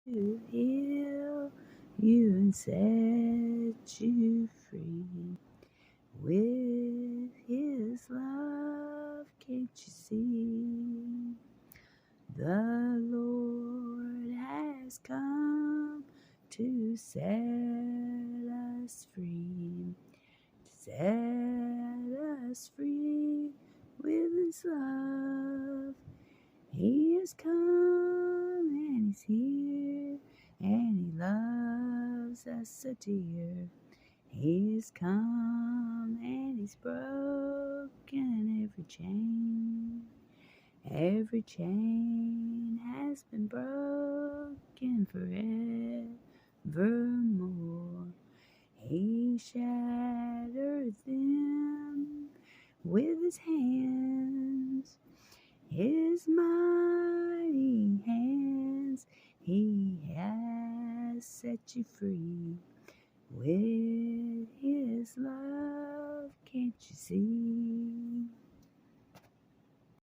to heal you and set you free with his love. Can't you see? The Lord has come to set us free, to set us free with his love. He has come and he's here, and he loves us so dear. He's come and he's broken every chain. Every chain has been broken forevermore. He shattered them with his hands, his mighty hands. He has set you free with his love. Can't you see?